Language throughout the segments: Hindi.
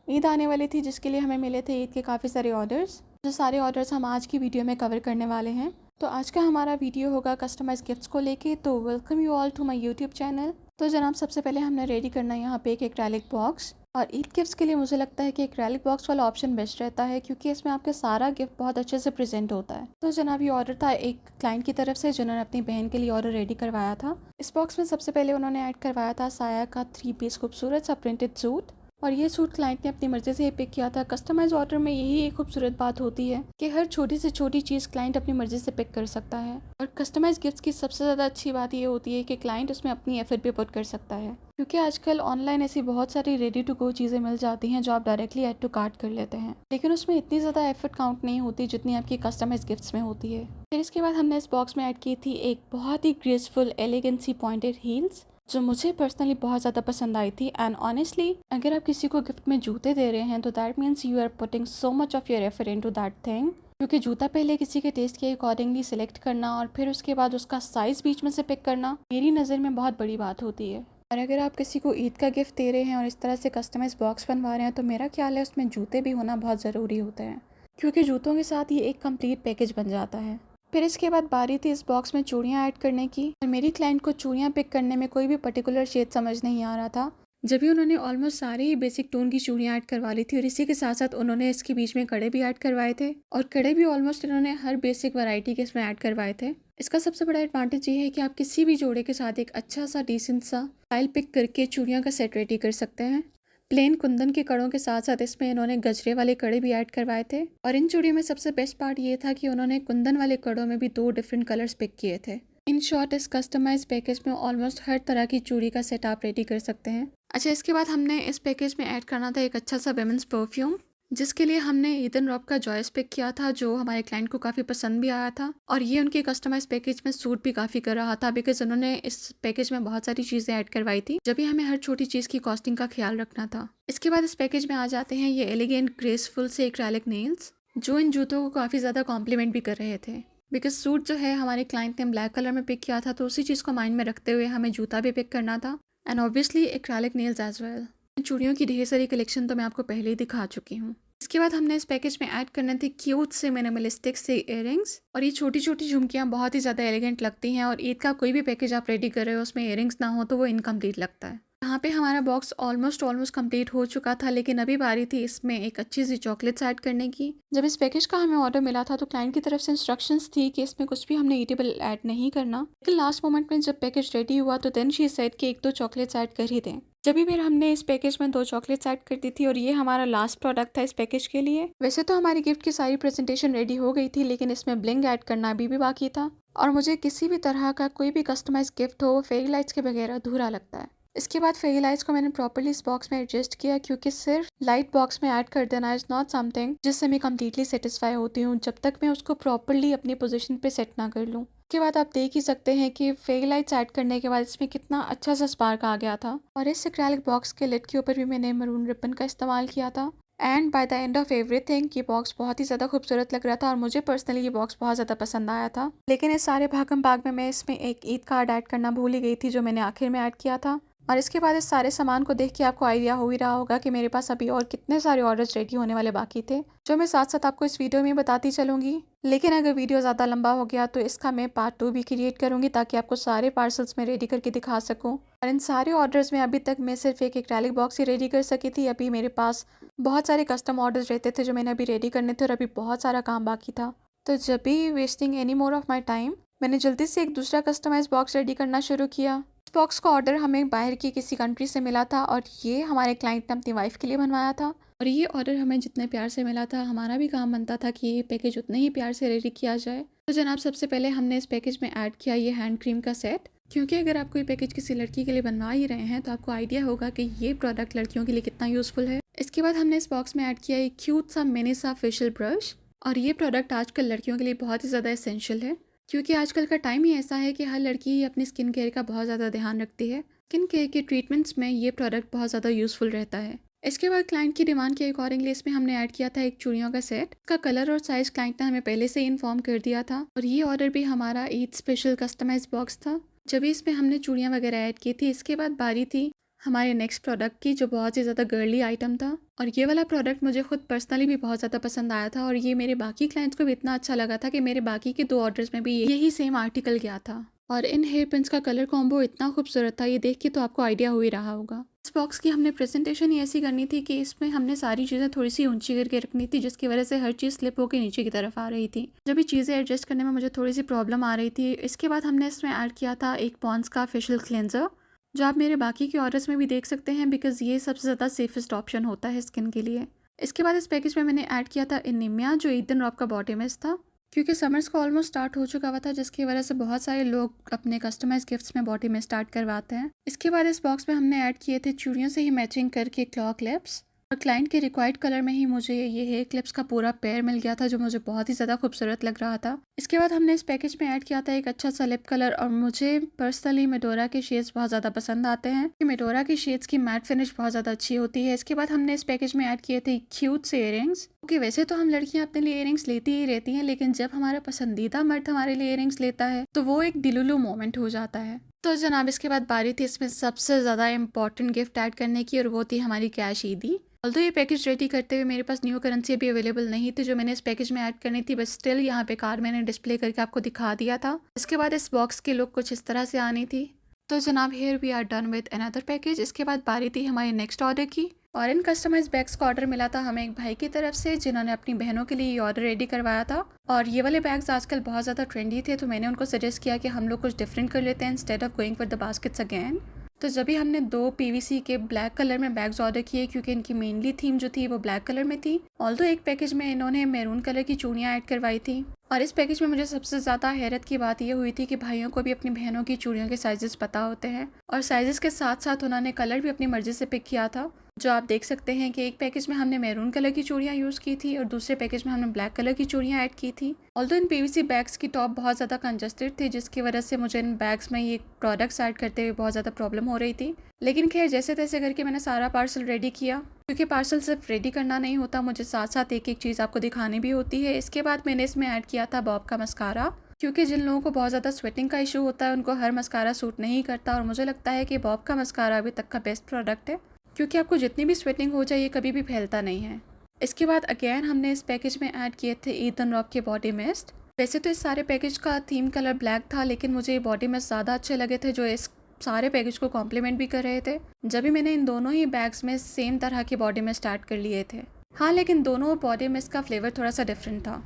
ईद आने वाली थी जिसके लिए हमें मिले थे ईद के काफ़ी सारे ऑर्डर्स। जो सारे ऑर्डर्स हम आज की वीडियो में कवर करने वाले हैं। तो आज का हमारा वीडियो होगा कस्टमाइज गिफ्ट्स को लेके। तो welcome you all to my YouTube channel. तो जनाब सबसे पहले हमने रेडी करना है यहाँ पे एक एक्रेलिक बॉक्स। और ईद गिफ्ट्स के लिए मुझे लगता है कि एक्रेलिक बॉक्स वाला ऑप्शन बेस्ट रहता है क्योंकि इसमें आपके सारा गिफ्ट बहुत अच्छे से प्रेजेंट होता है। तो जनाब ये ऑर्डर था एक क्लाइंट की तरफ से जिन्होंने अपनी बहन के लिए ऑर्डर रेडी करवाया था। इस बॉक्स में सबसे पहले उन्होंने ऐड करवाया था साया का 3 पीस खूबसूरत सा प्रिंटेड सूट। और ये सूट क्लाइंट ने अपनी मर्जी से ही पिक किया था। कस्टमाइज ऑर्डर में यही एक खूबसूरत बात होती है कि हर छोटी से छोटी चीज़ क्लाइंट अपनी मर्जी से पिक कर सकता है। और कस्टमाइज गिफ्ट्स की सबसे ज़्यादा अच्छी बात ये होती है कि क्लाइंट उसमें अपनी एफर्ट भी पुट कर सकता है क्योंकि आजकल ऑनलाइन ऐसी बहुत सारी रेडी टू गो चीज़ें मिल जाती हैं जो आप डायरेक्टली ऐड टू कार्ट कर लेते हैं, लेकिन उसमें इतनी ज़्यादा एफर्ट काउंट नहीं होती जितनी आपकी कस्टमाइज गिफ्ट्स में होती है। फिर इसके बाद हमने इस बॉक्स में ऐड की थी एक बहुत ही ग्रेसफुल एलिगेंसी पॉइंटेड हील्स जो मुझे पर्सनली बहुत ज़्यादा पसंद आई थी। एंड ऑनेस्टली अगर आप किसी को गिफ्ट में जूते दे रहे हैं तो that means you are putting so much of your effort into that thing, क्योंकि जूता पहले किसी के टेस्ट के अकॉर्डिंगली सिलेक्ट करना और फिर उसके बाद उसका साइज़ बीच में से पिक करना मेरी नज़र में बहुत बड़ी बात होती है। और अगर आप किसी को ईद का गिफ्ट दे रहे हैं और इस तरह से कस्टमाइज बॉक्स बनवा रहे हैं तो मेरा ख्याल है उसमें जूते भी होना बहुत ज़रूरी होते हैं क्योंकि जूतों के साथ ये एक कंप्लीट पैकेज बन जाता है। फिर इसके बाद बारी थी इस बॉक्स में चूड़ियाँ ऐड करने की। और मेरी क्लाइंट को चूड़ियाँ पिक करने में कोई भी पर्टिकुलर शेड समझ नहीं आ रहा था, जब भी उन्होंने ऑलमोस्ट सारे ही बेसिक टोन की चूड़ियाँ ऐड करवा ली थी और इसी के साथ साथ उन्होंने इसके बीच में कड़े भी ऐड करवाए थे। और कड़े भी ऑलमोस्ट इन्होंने हर बेसिक वैरायटी के इसमें ऐड करवाए थे। इसका सबसे बड़ा एडवांटेज ये है कि आप किसी भी जोड़े के साथ एक अच्छा सा डिसेंट सा स्टाइल पिक करके चूड़ियाँ का सेट रेडी कर सकते हैं। प्लेन कुंदन के कड़ों के साथ साथ इसमें इन्होंने गजरे वाले कड़े भी ऐड करवाए थे। और इन चूड़ियों में सबसे बेस्ट पार्ट ये था कि उन्होंने कुंदन वाले कड़ों में भी 2 डिफरेंट कलर्स पिक किए थे। इन शॉर्ट इस कस्टमाइज पैकेज में ऑलमोस्ट हर तरह की चूड़ी का सेट आप रेडी कर सकते हैं। अच्छा, इसके बाद हमने इस पैकेज में ऐड करना था एक अच्छा सा वेमेंस परफ्यूम जिसके लिए हमने ईदन रॉब का जॉयस पिक किया था जो हमारे क्लाइंट को काफ़ी पसंद भी आया था। और ये उनके कस्टमाइज पैकेज में सूट भी काफ़ी कर रहा था बिकॉज उन्होंने इस पैकेज में बहुत सारी चीज़ें ऐड करवाई थी जब भी हमें हर छोटी चीज़ की कॉस्टिंग का ख्याल रखना था। इसके बाद इस पैकेज में आ जाते हैं ये एलिगेंट ग्रेसफुल से एक्रेलिक नेल्स जो इन जूतों को काफ़ी ज़्यादा कॉम्प्लीमेंट भी कर रहे थे। बिकॉज सूट जो है हमारे क्लाइंट ने ब्लैक कलर में पिक किया था तो उसी चीज़ को माइंड में रखते हुए हमें जूता भी पिक करना था and obviously acrylic nails as well. चूड़ियों की ढेर सारी कलेक्शन तो मैं आपको पहले ही दिखा चुकी हूँ। इसके बाद हमने इस पैकेज में ऐड करने थे क्यूट से मिनिमलिस्टिक से इयररिंग्स। और ये छोटी छोटी झुमकियाँ बहुत ही ज़्यादा एलिगेंट लगती हैं और ईद का कोई भी पैकेज आप रेडी कर रहे हो उसमें इयररिंग्स ना हो तो वो इनकम्प्लीट लगता है। यहाँ पे हमारा बॉक्स ऑलमोस्ट कंप्लीट हो चुका था लेकिन अभी बारी थी इसमें एक अच्छी सी चॉकलेट्स ऐड करने की। जब इस पैकेज का हमें ऑर्डर मिला था तो क्लाइंट की तरफ से इंस्ट्रक्शंस थी कि इसमें कुछ भी हमने ईटेबल ऐड नहीं करना, लेकिन लास्ट मोमेंट में जब पैकेज रेडी हुआ तो देन शी सेड कि 1-2 चॉकलेट्स ऐड कर ही दें। जब भी फिर हमने इस पैकेज में 2 चॉकलेट्स ऐड कर दी थी और ये हमारा लास्ट प्रोडक्ट था इस पैकेज के लिए। वैसे तो हमारी गिफ्ट की सारी प्रेजेंटेशन रेडी हो गई थी लेकिन इसमें ब्लिंग ऐड करना अभी भी बाकी था और मुझे किसी भी तरह का कोई भी कस्टमाइज गिफ्ट हो वो फेरी लाइट्स के बगैर अधूरा लगता है। इसके बाद फेरी लाइट्स को मैंने प्रॉपर्ली इस बॉक्स में एडजस्ट किया क्योंकि सिर्फ लाइट बॉक्स में ऐड कर देना इज नॉट समथिंग जिससे मैं कम्प्लीटली सेटिस्फाई होती हूँ जब तक मैं उसको प्रॉपर्ली अपनी पोजीशन पे सेट ना कर लूँ। उसके बाद आप देख ही सकते हैं कि फेरी लाइट्स ऐड करने के बाद इसमें कितना अच्छा सा स्पार्क आ गया था। और इस एक्रेलिक बॉक्स के लिड के ऊपर भी मैंने मरून रिबन का इस्तेमाल किया था। And by the end of everything ये बॉक्स बहुत ही ज़्यादा खूबसूरत लग रहा था और मुझे पर्सनली ये बॉक्स बहुत ज़्यादा पसंद आया था। लेकिन इस सारे भागम भाग में मैं इसमें एक ईद कार्ड ऐड करना भूल ही गई थी जो मैंने आखिर में ऐड किया था। और इसके बाद इस सारे सामान को देख के आपको आइडिया हो ही रहा होगा कि मेरे पास अभी और कितने सारे ऑर्डर्स रेडी होने वाले बाकी थे जो मैं साथ साथ आपको इस वीडियो में बताती चलूँगी। लेकिन अगर वीडियो ज़्यादा लंबा हो गया तो इसका मैं पार्ट 2 भी क्रिएट करूँगी ताकि आपको सारे पार्सल्स में रेडी करके दिखा सकूँ। और इन सारे ऑर्डर्स में अभी तक मैं सिर्फ एक एक्रेलिक बॉक्स ही रेडी कर सकी थी। अभी मेरे पास बहुत सारे कस्टम ऑर्डर्स रहते थे जो मैंने अभी रेडी करने थे और अभी बहुत सारा काम बाकी था। तो जब भी wasting any more of my time मैंने जल्दी से एक दूसरा कस्टमाइज बॉक्स रेडी करना शुरू किया। इस बॉक्स का ऑर्डर हमें बाहर की किसी कंट्री से मिला था और ये हमारे क्लाइंट ने अपनी वाइफ के लिए बनवाया था। और ये ऑर्डर हमें जितने प्यार से मिला था हमारा भी काम बनता था कि ये पैकेज उतने ही प्यार से रेडी किया जाए। तो जनाब सबसे पहले हमने इस पैकेज में ऐड किया ये हैंड क्रीम का सेट, क्योंकि अगर आप कोई पैकेज किसी लड़की के लिए बनवा ही रहे हैं तो आपको आइडिया होगा कि ये प्रोडक्ट लड़कियों के लिए कितना यूजफुल है। इसके बाद हमने इस बॉक्स में ऐड किया एक क्यूट सा मिनी सा फेशियल ब्रश। और ये प्रोडक्ट आजकल लड़कियों के लिए बहुत ही ज़्यादा एसेंशियल है क्योंकि आजकल का टाइम ही ऐसा है कि हर लड़की अपनी स्किन केयर का बहुत ज़्यादा ध्यान रखती है। स्किन केयर के ट्रीटमेंट्स में ये प्रोडक्ट बहुत ज़्यादा यूजफुल रहता है। इसके बाद क्लाइंट की डिमांड के अकॉर्डिंगली इसमें हमने ऐड किया था एक चूड़ियों का सेट। इसका कलर और साइज क्लाइंट ने हमें पहले से ही इन्फॉर्म कर दिया था और ये ऑर्डर भी हमारा ईद स्पेशल कस्टमाइज बॉक्स था जब भी इसमें हमने चूड़ियाँ वगैरह ऐड की थी। इसके बाद बारी थी हमारे नेक्स्ट प्रोडक्ट की, जो बहुत ही ज़्यादा गर्ली आइटम था। और ये वाला प्रोडक्ट मुझे खुद पर्सनली भी बहुत ज़्यादा पसंद आया था और ये मेरे बाकी क्लाइंट्स को भी इतना अच्छा लगा था कि मेरे बाकी के 2 ऑर्डर्स में भी यही सेम आर्टिकल गया था। और इन हेयर पिन्स का कलर कॉम्बो इतना खूबसूरत था, ये देख के तो आपको आइडिया हो ही रहा होगा। इस बॉक्स की हमने प्रेजेंटेशन ही ऐसी करनी थी कि इसमें हमने सारी चीज़ें थोड़ी सी ऊंची करके रखनी थी, जिसकी वजह से हर चीज़ स्लिप होकर नीचे की तरफ आ रही थी। जब भी चीज़ें एडजस्ट करने में मुझे थोड़ी सी प्रॉब्लम आ रही थी। इसके बाद हमने इसमें ऐड किया था एक पॉन्ड्स का फेशियल क्लेंजर, जो आप मेरे बाकी के ऑर्डर्स में भी देख सकते हैं, बिकॉज ये सबसे ज़्यादा सेफेस्ट ऑप्शन होता है स्किन के लिए। इसके बाद इस पैकेज में मैंने ऐड किया था निम्या, जो ईथन रॉक का बॉडी मिस्ट था, क्योंकि समर्स का ऑलमोस्ट स्टार्ट हो चुका हुआ था, जिसकी वजह से बहुत सारे लोग अपने कस्टमाइज गिफ्ट्स में बॉडी में स्टार्ट करवाते हैं। इसके बाद इस बॉक्स में हमने ऐड किए थे चूड़ियों से ही मैचिंग करके क्लॉ क्लिप्स, और क्लाइंट के रिक्वायर्ड कलर में ही मुझे ये हेयर क्लिप्स का पूरा पेयर मिल गया था, जो मुझे बहुत ही ज़्यादा खूबसूरत लग रहा था। इसके बाद हमने इस पैकेज में ऐड किया था एक अच्छा सा लिप कलर, और मुझे पर्सनली मेडोरा के शेड्स बहुत ज़्यादा पसंद आते हैं कि मेडोरा की शेड्स की मैट फिनिश बहुत ज़्यादा अच्छी होती है। इसके बाद हमने इस पैकेज में ऐड किए थे क्यूट से इयरिंग्स, क्योंकि वैसे तो हम लड़कियां अपने लिए इयरिंग्स लेती ही रहती हैं, लेकिन जब हमारा पसंदीदा मर्द हमारे लिए इयरिंग्स लेता है तो वो एक दिलुलू मोमेंट हो जाता है। तो जनाब, इसके बाद बारी थी इसमें सबसे ज़्यादा इंपॉर्टेंट गिफ्ट ऐड करने की, और वो थी हमारी कैश ईदी। ऑल्दो ये पैकेज रेडी करते हुए मेरे पास न्यू करेंसी भी अवेलेबल नहीं थी जो मैंने इस पैकेज में ऐड करनी थी, बस स्टिल यहाँ पे कार्ड मैंने डिस्प्ले करके आपको दिखा दिया था। इसके बाद इस बॉक्स की लुक कुछ इस तरह से आनी थी। तो जनाब, here we are done with another package. इसके बाद बारी थी हमारे नेक्स्ट ऑर्डर की, और इन कस्टमाइज बैग्स का ऑर्डर मिला था हमें एक भाई की तरफ से, जिन्होंने अपनी बहनों के लिए ये ऑर्डर रेडी करवाया था। और ये वाले बैग्स आजकल बहुत ज़्यादा ट्रेंडी थे, तो मैंने उनको सजेस्ट किया कि हम लोग कुछ डिफरेंट कर लेते हैं instead of going for the baskets again. तो जब भी हमने 2 पीवीसी के ब्लैक कलर में बैग्स ऑर्डर किए, क्योंकि इनकी मेनली थीम जो थी वो ब्लैक कलर में थी। ऑल्दो एक पैकेज में इन्होंने मैरून कलर की चूड़ियाँ ऐड करवाई थी। और इस पैकेज में मुझे सबसे ज़्यादा हैरत की बात यह हुई थी कि भाइयों को भी अपनी बहनों की चूड़ियों के साइजेस पता होते हैं, और साइजेस के साथ साथ उन्होंने कलर भी अपनी मर्जी से पिक किया था। जो आप देख सकते हैं कि एक पैकेज में हमने मैरून कलर की चूड़ियाँ यूज़ की थी और दूसरे पैकेज में हमने ब्लैक कलर की चूड़ियाँ ऐड की थी। ऑल्दो इन पीवीसी बैग्स की टॉप बहुत ज़्यादा कंजस्टेड थी, जिसकी वजह से मुझे इन बैग्स में ये प्रोडक्ट्स ऐड करते हुए बहुत ज़्यादा प्रॉब्लम हो रही थी। लेकिन खैर, जैसे तैसे करके मैंने सारा पार्सल रेडी किया, क्योंकि पार्सल सिर्फ रेडी करना नहीं होता, मुझे साथ साथ एक एक चीज़ आपको दिखानी भी होती है। इसके बाद मैंने इसमें ऐड किया था बॉब का मस्कारा, क्योंकि जिन लोगों को बहुत ज़्यादा स्वेटिंग का इशू होता है उनको हर मस्कारा सूट नहीं करता, और मुझे लगता है कि बॉब का मस्कारा अभी तक का बेस्ट प्रोडक्ट है, क्योंकि आपको जितनी भी स्वेटिंग हो जाए ये कभी भी फैलता नहीं है। इसके बाद अगेन हमने इस पैकेज में ऐड किए थे ईथन रॉक के बॉडी मिस्ट। वैसे तो इस सारे पैकेज का थीम कलर ब्लैक था, लेकिन मुझे ये बॉडी मिस्ट ज़्यादा अच्छे लगे थे, जो इस सारे पैकेज को कॉम्प्लीमेंट भी कर रहे थे। जब भी मैंने इन दोनों ही बैग्स में सेम तरह के बॉडी मिस्ट ऐड कर लिए थे। हाँ, लेकिन दोनों बॉडी मिस्ट का फ्लेवर थोड़ा सा डिफरेंट था,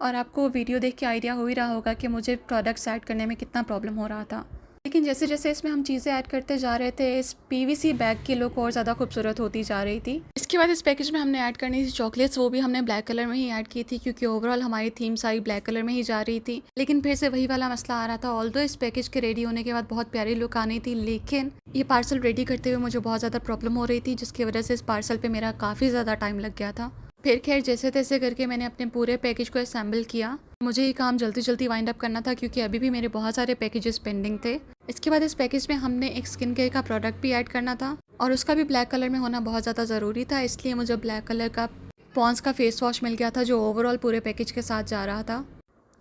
और आपको वीडियो देख के आइडिया हो ही रहा होगा कि मुझे प्रोडक्ट्स ऐड करने में कितना प्रॉब्लम हो रहा था। लेकिन जैसे जैसे इसमें हम चीज़ें ऐड करते जा रहे थे, इस पीवीसी बैग की लुक और ज़्यादा खूबसूरत होती जा रही थी। इसके बाद इस पैकेज में हमने ऐड करनी थी चॉकलेट्स, वो भी हमने ब्लैक कलर में ही ऐड की थी, क्योंकि ओवरऑल हमारी थीम सारी ब्लैक कलर में ही जा रही थी। लेकिन फिर से वही वाला मसला आ रहा था। ऑल्दो इस पैकेज के रेडी होने के बाद बहुत प्यारी लुक आनी थी, लेकिन ये पार्सल रेडी करते हुए मुझे बहुत ज़्यादा प्रॉब्लम हो रही थी, जिसकी वजह से इस पार्सल पर मेरा काफ़ी ज़्यादा टाइम लग गया था। फिर खैर, जैसे तैसे करके मैंने अपने पूरे पैकेज को असेंबल किया। मुझे ये काम जल्दी जल्दी वाइंड अप करना था, क्योंकि अभी भी मेरे बहुत सारे पैकेजेस पेंडिंग थे। इसके बाद इस पैकेज में हमने एक स्किन केयर का प्रोडक्ट भी ऐड करना था, और उसका भी ब्लैक कलर में होना बहुत ज़्यादा ज़रूरी था, इसलिए मुझे ब्लैक कलर का पॉन्ड्स का फेस वॉश मिल गया था, जो ओवरऑल पूरे पैकेज के साथ जा रहा था।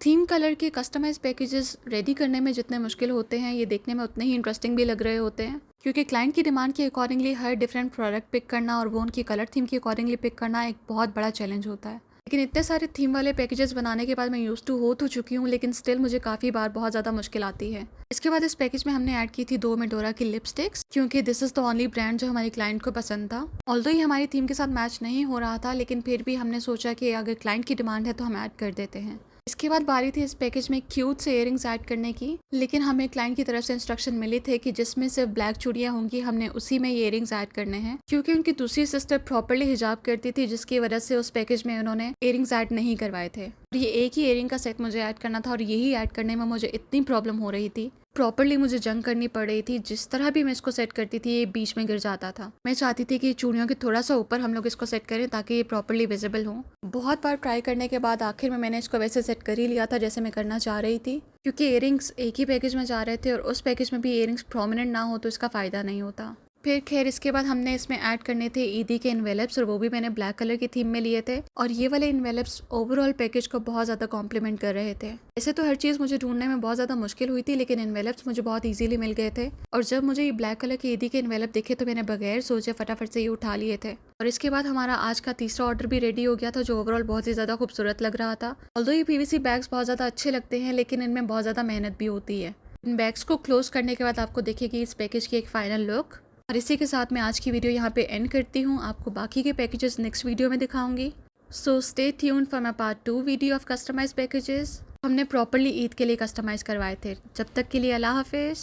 थीम कलर के कस्टमाइज पैकेजेस रेडी करने में जितने मुश्किल होते हैं, ये देखने में उतने ही इंटरेस्टिंग भी लग रहे होते हैं, क्योंकि क्लाइंट की डिमांड के अकॉर्डिंगली हर डिफरेंट प्रोडक्ट पिक करना और वो उनकी कलर थीम के अकॉर्डिंगली पिक करना एक बहुत बड़ा चैलेंज होता है। लेकिन इतने सारे थीम वाले पैकेजेस बनाने के बाद मैं यूज़ टू हो तो चुकी हूँ, लेकिन स्टिल मुझे काफ़ी बार बहुत ज़्यादा मुश्किल आती है। इसके बाद इस पैकेज में हमने ऐड की थी 2 मेडोरा की लिपस्टिक्स, क्योंकि this is the only brand जो हमारी क्लाइंट को पसंद था। ऑल्दो ये हमारी थीम के साथ मैच नहीं हो रहा था, लेकिन फिर भी हमने सोचा कि अगर क्लाइंट की डिमांड है तो हम ऐड कर देते हैं। इसके बाद बारी थी इस पैकेज में क्यूट से इयरिंग्स ऐड करने की, लेकिन हमें क्लाइंट की तरफ से इंस्ट्रक्शन मिले थे कि जिसमें सिर्फ ब्लैक चूड़ियाँ होंगी, हमने उसी में ये इयरिंग्स ऐड करने हैं, क्योंकि उनकी दूसरी सिस्टर प्रॉपर्ली हिजाब करती थी, जिसकी वजह से उस पैकेज में उन्होंने इयरिंग्स ऐड नहीं करवाए थे। ये एक ही इयरिंग का सेट मुझे ऐड करना था, और यही ऐड करने में मुझे इतनी प्रॉब्लम हो रही थी, प्रॉपर्ली मुझे जंग करनी पड़ रही थी। जिस तरह भी मैं इसको सेट करती थी ये बीच में गिर जाता था। मैं चाहती थी कि चूड़ियों के थोड़ा सा ऊपर हम लोग इसको सेट करें ताकि ये प्रॉपर्ली विजिबल हो। बहुत बार ट्राई करने के बाद आखिर में मैंने इसको वैसे सेट कर ही लिया था जैसे मैं करना चाह रही थी, क्योंकि इयरिंग्स एक ही पैकेज में जा रहे थे और उस पैकेज में भी इयरिंग्स प्रोमिनेंट ना हो तो इसका फ़ायदा नहीं होता। फिर खैर इसके बाद हमने इसमें ऐड करने थे ईदी के इन्वेलप्स और वो भी मैंने ब्लैक कलर की थीम में लिए थे और ये वाले इन्वेलप्स ओवरऑल पैकेज को बहुत ज़्यादा कॉम्प्लीमेंट कर रहे थे। ऐसे तो हर चीज़ मुझे ढूंढने में बहुत ज़्यादा मुश्किल हुई थी, लेकिन इन्वेलप्स मुझे बहुत ईजिली मिल गए थे और जब मुझे ये ब्लैक कलर के ईदी के इन्वेलप दिखे तो मैंने बगैर सोचे फटाफट से ये उठा लिए थे। और इसके बाद हमारा आज का तीसरा ऑर्डर भी रेडी हो गया था, जो ओवरऑल बहुत ही ज़्यादा खूबसूरत लग रहा था। ऑल्दो ये पीवीसी बैग्स बहुत ज़्यादा अच्छे लगते हैं, लेकिन इनमें बहुत ज़्यादा मेहनत भी होती है। इन बैग्स को क्लोज करने के बाद आपको दिखेगी इस पैकेज की एक फाइनल लुक। और इसी के साथ मैं आज की वीडियो यहाँ पे एंड करती हूँ। आपको बाकी के पैकेजेस नेक्स्ट वीडियो में दिखाऊंगी। So stay tuned for my part 2 video of customize packages. हमने प्रॉपरली ईद के लिए कस्टमाइज करवाए थे। जब तक के लिए अल्लाह हाफिज़।